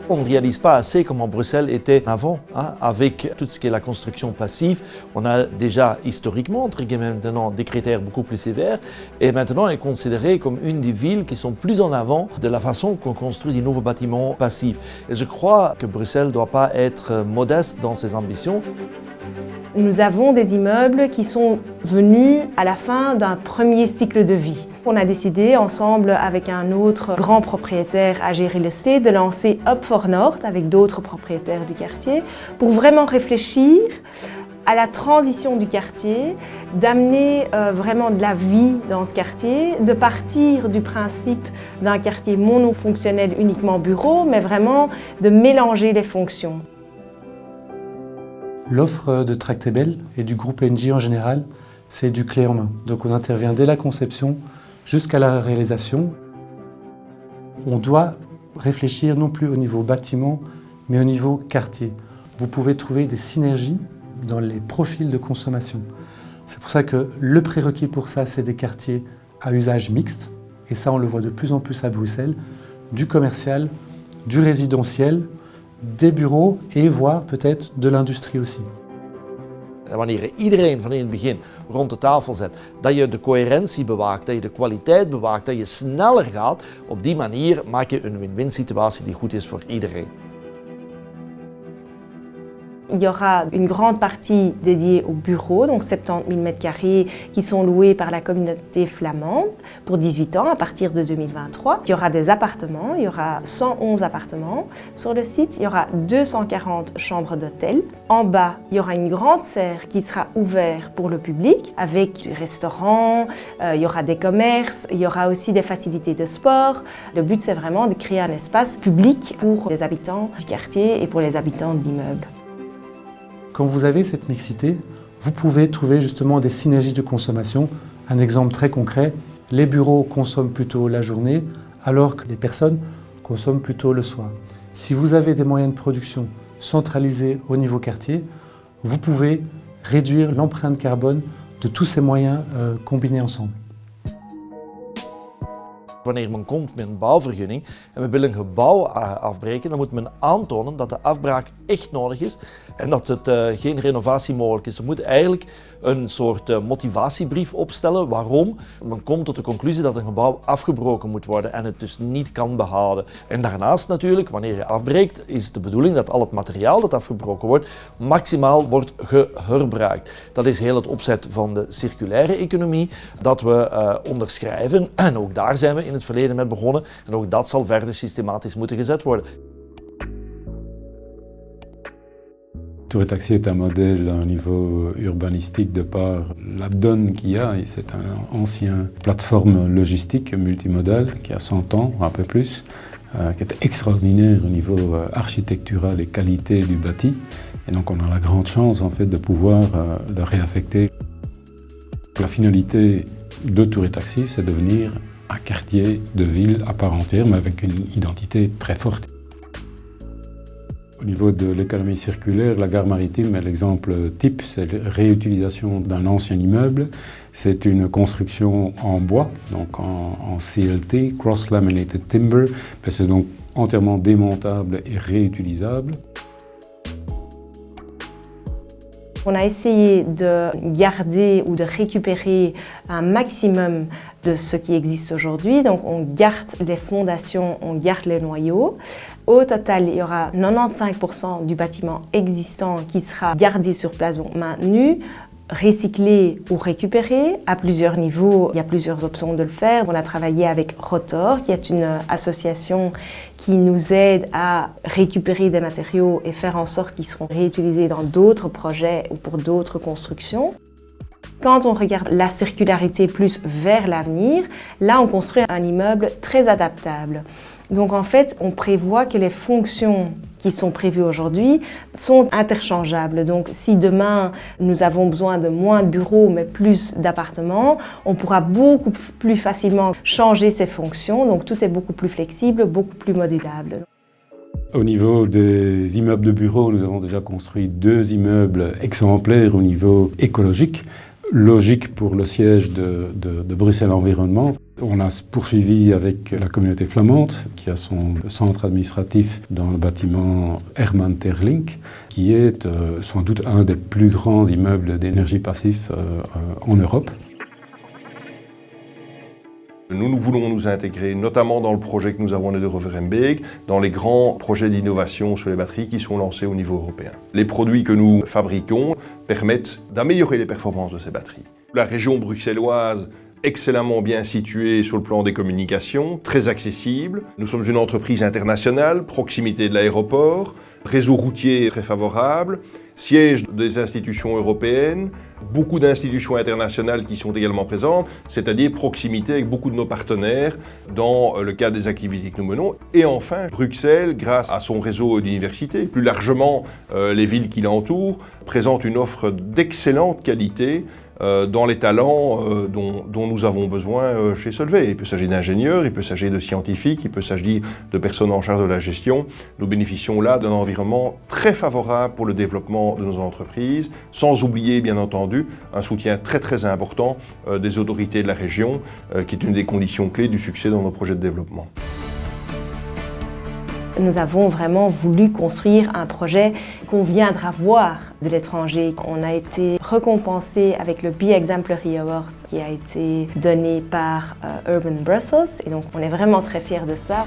On ne réalise pas assez comment Bruxelles était avant, avec tout ce qui est la construction passive. On a déjà historiquement, entre guillemets maintenant, des critères beaucoup plus sévères et maintenant elle est considérée comme une des villes qui sont plus en avant de la façon qu'on construit des nouveaux bâtiments passifs. Et je crois que Bruxelles ne doit pas être modeste dans ses ambitions. Nous avons des immeubles qui sont venus à la fin d'un premier cycle de vie. On a décidé, ensemble avec un autre grand propriétaire AG Real Estate, de lancer Up for North avec d'autres propriétaires du quartier pour vraiment réfléchir à la transition du quartier, d'amener vraiment de la vie dans ce quartier, de partir du principe d'un quartier monofonctionnel uniquement bureau, mais vraiment de mélanger les fonctions. L'offre de Tractebel et du groupe Engie en général, c'est du clé en main. Donc on intervient dès la conception jusqu'à la réalisation. On doit réfléchir non plus au niveau bâtiment, mais au niveau quartier. Vous pouvez trouver des synergies dans les profils de consommation. C'est pour ça que le prérequis pour ça, c'est des quartiers à usage mixte. Et ça, on le voit de plus en plus à Bruxelles, du commercial, du résidentiel, des bureaux et voire peut-être de l'industrie aussi. Wanneer je iedereen van in het begin rond de tafel zet, dat je de coherentie bewaakt, dat je de kwaliteit bewaakt, dat je sneller gaat, op die manier maak je een win-win situatie die goed is voor iedereen. Il y aura une grande partie dédiée aux bureaux, donc 70 000 m² qui sont loués par la communauté flamande pour 18 ans à partir de 2023. Il y aura des appartements, il y aura 111 appartements sur le site, il y aura 240 chambres d'hôtel. En bas, il y aura une grande serre qui sera ouverte pour le public avec du restaurant, il y aura des commerces, il y aura aussi des facilités de sport. Le but, c'est vraiment de créer un espace public pour les habitants du quartier et pour les habitants de l'immeuble. Quand vous avez cette mixité, vous pouvez trouver justement des synergies de consommation. Un exemple très concret, les bureaux consomment plutôt la journée alors que les personnes consomment plutôt le soir. Si vous avez des moyens de production centralisés au niveau quartier, vous pouvez réduire l'empreinte carbone de tous ces moyens combinés ensemble. Wanneer men komt met een bouwvergunning en we willen een gebouw afbreken, dan moet men aantonen dat de afbraak echt nodig is en dat het geen renovatie mogelijk is. Er moet eigenlijk een soort motivatiebrief opstellen waarom men komt tot de conclusie dat een gebouw afgebroken moet worden en het dus niet kan behouden. En daarnaast natuurlijk, wanneer je afbreekt, is de bedoeling dat al het materiaal dat afgebroken wordt maximaal wordt geherbruikt. Dat is heel het opzet van de circulaire economie dat we onderschrijven en ook daar zijn we in het verleden mee begonnen en ook dat zal verder systematisch moeten gezet worden. Tour et Taxi est un modèle au niveau urbanistique de par la donne qu'il y a. C'est un ancien plateforme logistique multimodale qui a 100 ans, un peu plus, qui est extraordinaire au niveau architectural et qualité du bâti. Et donc on a la grande chance en fait de pouvoir le réaffecter. La finalité de Tour et Taxi, c'est de devenir un quartier de ville à part entière, mais avec une identité très forte. Au niveau de l'économie circulaire, la gare maritime est l'exemple type, c'est la réutilisation d'un ancien immeuble. C'est une construction en bois, donc en CLT, Cross-Laminated Timber, c'est donc entièrement démontable et réutilisable. On a essayé de garder ou de récupérer un maximum de ce qui existe aujourd'hui. Donc on garde les fondations, on garde les noyaux. Au total, il y aura 95% du bâtiment existant qui sera gardé sur place, donc maintenu, recyclé ou récupéré à plusieurs niveaux. Il y a plusieurs options de le faire. On a travaillé avec Rotor, qui est une association qui nous aide à récupérer des matériaux et faire en sorte qu'ils seront réutilisés dans d'autres projets ou pour d'autres constructions. Quand on regarde la circularité plus vers l'avenir, là on construit un immeuble très adaptable. Donc en fait, on prévoit que les fonctions qui sont prévues aujourd'hui sont interchangeables. Donc si demain nous avons besoin de moins de bureaux mais plus d'appartements, on pourra beaucoup plus facilement changer ces fonctions. Donc tout est beaucoup plus flexible, beaucoup plus modulable. Au niveau des immeubles de bureaux, nous avons déjà construit 2 immeubles exemplaires au niveau écologique, logique pour le siège de Bruxelles Environnement. On a poursuivi avec la communauté flamande, qui a son centre administratif dans le bâtiment Herman Terlink, qui est sans doute un des plus grands immeubles d'énergie passive en Europe. Nous voulons nous intégrer, notamment dans le projet que nous avons de Roverembeek, dans les grands projets d'innovation sur les batteries qui sont lancés au niveau européen. Les produits que nous fabriquons permettent d'améliorer les performances de ces batteries. La région bruxelloise, excellemment bien située sur le plan des communications, très accessible. Nous sommes une entreprise internationale, proximité de l'aéroport, réseau routier très favorable, siège des institutions européennes, beaucoup d'institutions internationales qui sont également présentes, c'est-à-dire proximité avec beaucoup de nos partenaires dans le cadre des activités que nous menons. Et enfin, Bruxelles, grâce à son réseau d'universités, plus largement les villes qui l'entourent, présente une offre d'excellente qualité dans les talents dont nous avons besoin chez Solvay. Il peut s'agir d'ingénieurs, il peut s'agir de scientifiques, il peut s'agir de personnes en charge de la gestion. Nous bénéficions là d'un environnement très favorable pour le développement de nos entreprises, sans oublier bien entendu un soutien très important des autorités de la région, qui est une des conditions clés du succès dans nos projets de développement. Nous avons vraiment voulu construire un projet qu'on viendra voir de l'étranger. On a été récompensé avec le Be Exemplary Award qui a été donné par Urban Brussels et donc on est vraiment très fiers de ça.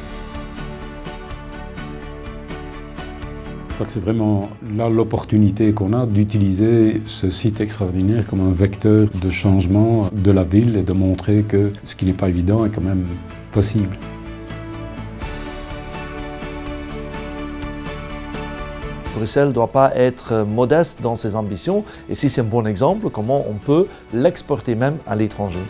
Je crois que c'est vraiment là l'opportunité qu'on a d'utiliser ce site extraordinaire comme un vecteur de changement de la ville et de montrer que ce qui n'est pas évident est quand même possible. Bruxelles ne doit pas être modeste dans ses ambitions et si c'est un bon exemple, comment on peut l'exporter même à l'étranger.